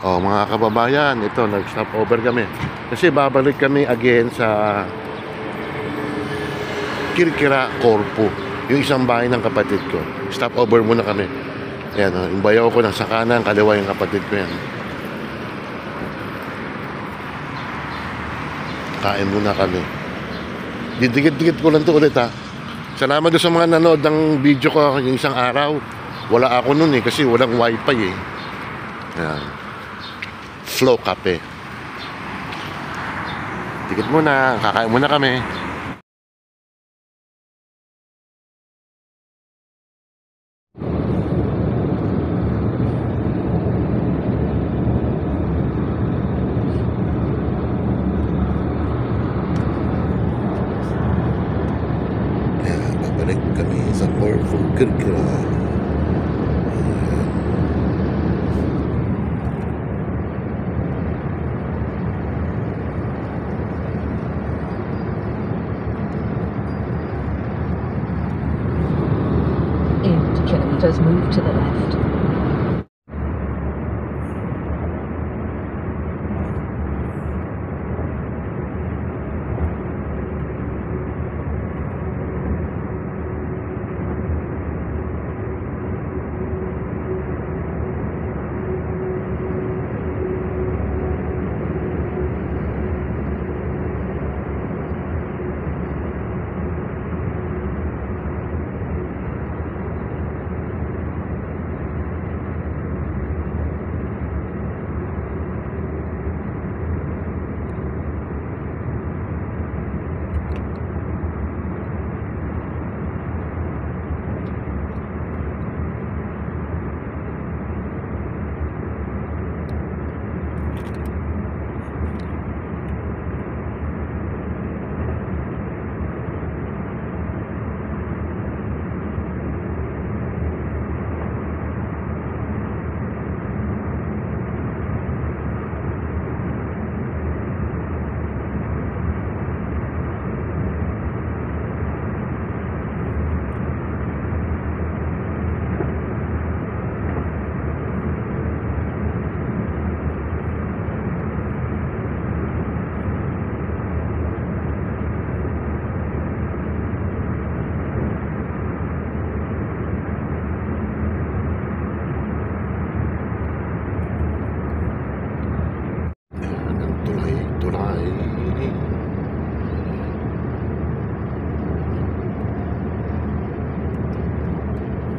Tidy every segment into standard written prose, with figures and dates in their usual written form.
Oh, mga kababayan, ito, nag-stop over kami. Kasi babalik kami again sa Kirkira, Corfu. Yung isang bahay ng kapatid ko. Stop over muna kami. Ayan, oh, yung bayaw ko nasa kanan, kaliwa yung kapatid ko yan. Kain muna kami. Didikit-dikit ko lang to ulit ha. Salamat doon sa mga nanood ng video ko yung isang araw. Wala ako nun eh, kasi walang wifi eh. Ayan. Flow Cafe. Dikit muna, kakain muna kami. Babalik kami sa Corfu, Kirkira. Kilometers, move to the left.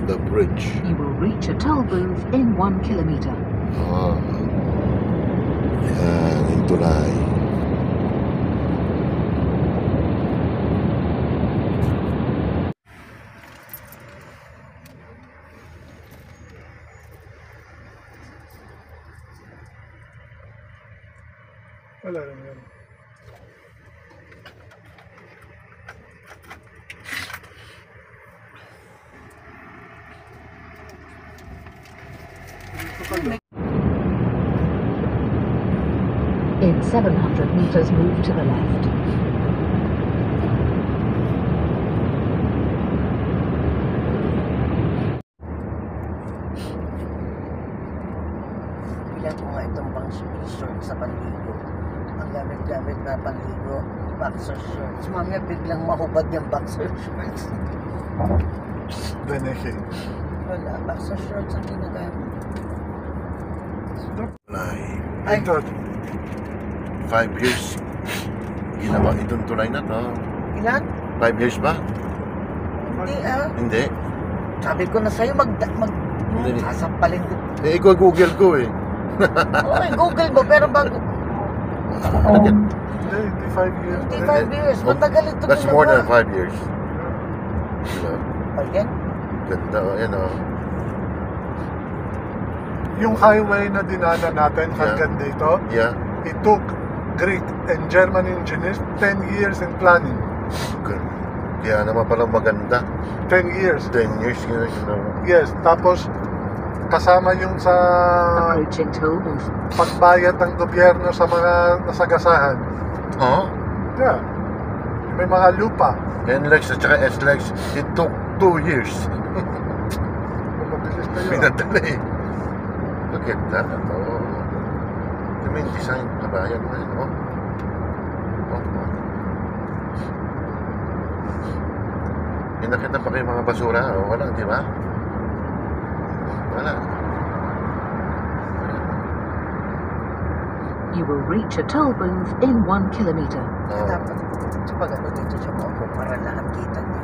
The bridge. You will reach a toll booth in 1 kilometer. Ah. Yan, yung tulay. Wala lang yan. In 700 meters, move to the left. Bilang ko nga itong pang short sa panligo. Ang gamit-gamit na panligo, boxer shorts. Mamaya biglang mahubad yung boxer shorts. Benefit. Wala, boxer shorts ang ginagamit. Tulay. Ay. Ito, 5 years. Ginawa itong tulay na to. Ilan? 5 years ba? Hindi ah. Hindi. Sabi ko na sa'yo, Hindi. sasampalin ko. Eh, ikaw Google ko eh. Okay, Google mo, pero bago. hindi 5 years. Hindi 5 years, matagal ito That's more than 5 years. Again? Ganda, oh, yan oh. Yung highway na dinaanan natin hanggang dito, Yeah. it took Greek and German engineers 10 years in planning. Good. Kaya naman pala maganda. 10 years. 10 years, you know. Yes, tapos kasama yung sa Approaching toll booth. pagbayad ng gobyerno sa mga nasagasahan. Oh? Yeah. May mga lupa. NLEX at saka SLEX, it took 2 years. Mabilis kayo. Pinadali. Maganda na to. Yung may design na bayan mo yun, oh. Oh. Yung nakita pa kayo mga basura, oh, wala, di ba? Wala. You will reach a toll booth in 1 kilometer. Oh. Dapat sa pag ano dito siya maupo para lahat kita niya.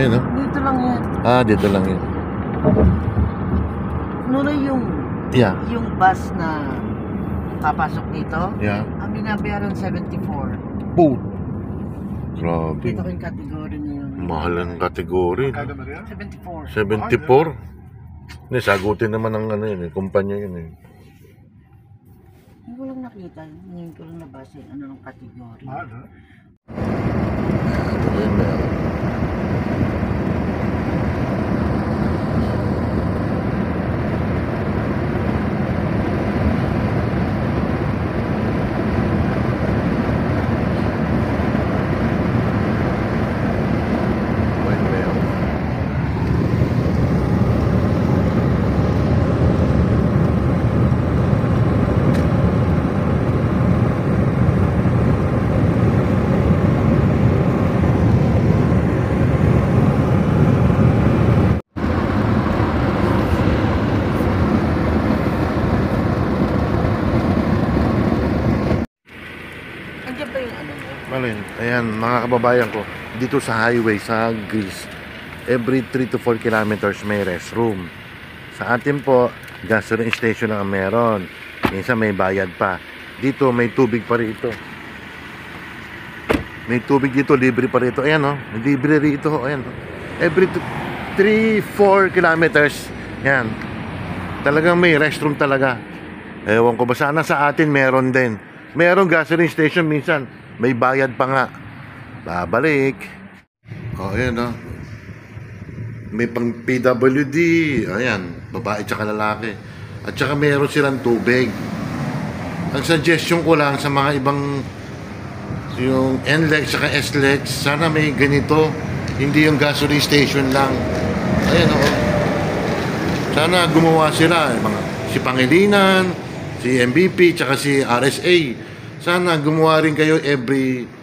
Ayun, oh. Dito lang yan. Ah, dito lang yun. Nuno yung Yeah. bus na papasok dito, Yeah. ang binabayaran 74. Boot. Grabe. Dito ko yung category ngayon. Mahal ang kategory. Kada Maria? 74. 74? Hindi, sagutin naman ng ano yun, kumpanya yun eh. Hindi ko lang nakita. Ngayon ko lang nabasa yung ano ng category. Mahal, ha? Ayun, meron. Ayun, meron. Andiyan ba yung ano mo? Malin, ayan mga kababayan ko, dito sa highway sa Greece, every 3 to 4 kilometers may restroom. Sa atin po, gasoline station lang ang meron. Minsan may bayad pa. Dito may tubig pa rito. May tubig dito, libre pa rito. Ayan oh, libre rito. Ayan oh. Every 3-4 kilometers, yan. Talagang may restroom talaga. Ewan ko ba, sana sa atin meron din. Meron gasoline station minsan, may bayad pa nga. Babalik. Oh, ayan oh. May pang PWD. Ayan, babae tsaka lalaki. At tsaka meron silang tubig. Ang suggestion ko lang sa mga ibang yung NLEX tsaka SLEX, sana may ganito. Hindi yung gasoline station lang. Ayan oh. Sana gumawa sila. Mga, si Pangilinan, si MVP, tsaka si RSA. Sana gumawa rin kayo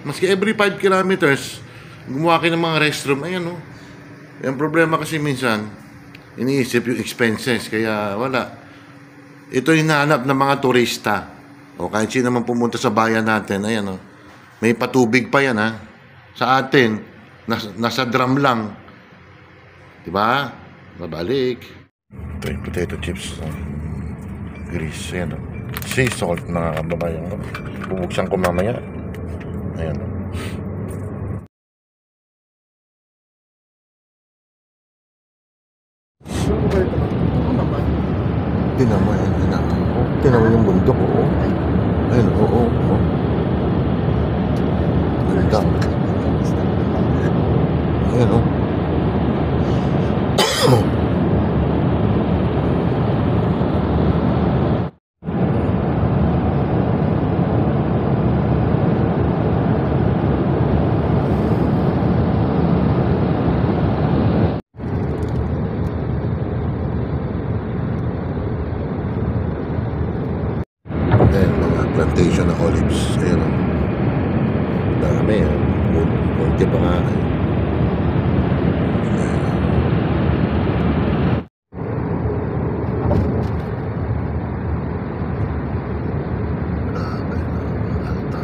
maski every 5 kilometers, gumawa kayo ng mga restroom. Ayan oh. Yung problema kasi minsan, iniisip yung expenses, kaya wala. Ito yung hinahanap ng mga turista. O kahit sino naman pumunta sa bayan natin, ayan o. May patubig pa yan ha. Sa atin, nasa drum lang. Diba? Babalik. Ito yung potato chips. Grease, ayan o. Sea salt na kababayan ko. Bubuksan ko mamaya. Ayan o. Ano naman? Tinan mo yan, anak. Tinan mo yung bundok, oo. Ayun, oo, oo. Ganda. Ayun, oo. Ayan, mga plantation ng olives. Ayan o. Dami o. Munti pa nga. Ayan. Grabe, alta.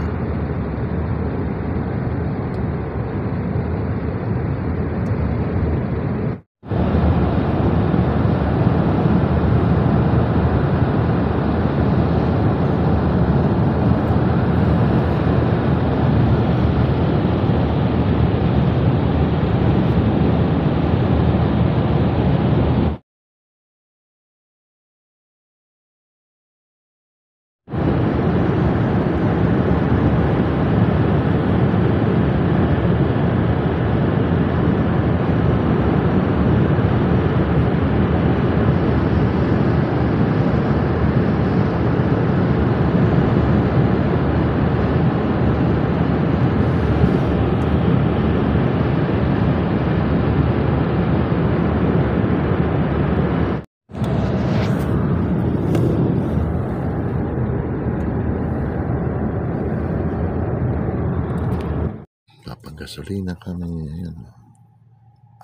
Gasolina kami. Ayan.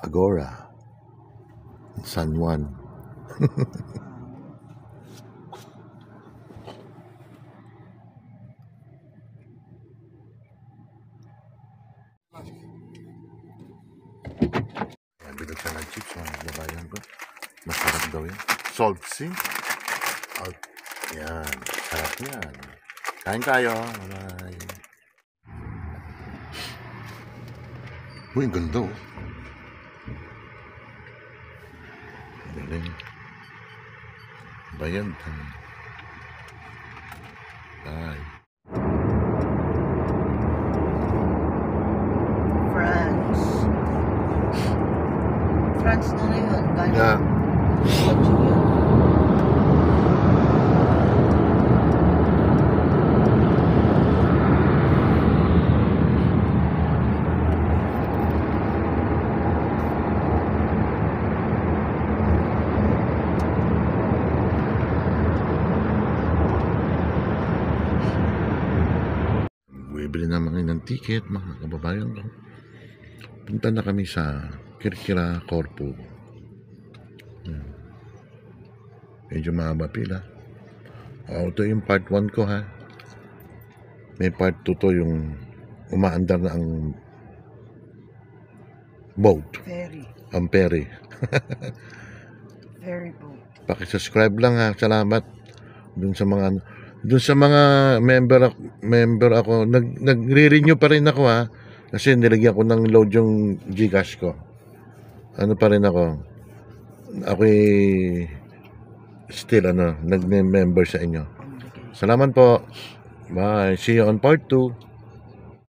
Agora. San Juan. Ayan, bilog siya ng chips mga kababayan ko. Masarap daw yan. Salty. Yan. Sarap yan. Kain tayo. Bye. Uy, ang ganda oh. Galing. Bayad. Bye. France na yun. Kaya Yeah. watching yun. Bibili naman kami ng ticket, mga kababayan ko. Punta na kami sa Kirkira, Corfu. Medyo mahaba pila. Ito yung part 1 ko ha. May part 2 to yung umaandar na ang boat. Ferry. Ang ferry. Ferry boat. Paki-subscribe lang ha. Salamat. Dun sa mga member ako, nagre-renew pa rin ako ha. Kasi nilagyan ko ng load yung Gcash ko. Ano pa rin ako? Ako'y still nag-member sa inyo. Salamat po. Bye. See you on part 2.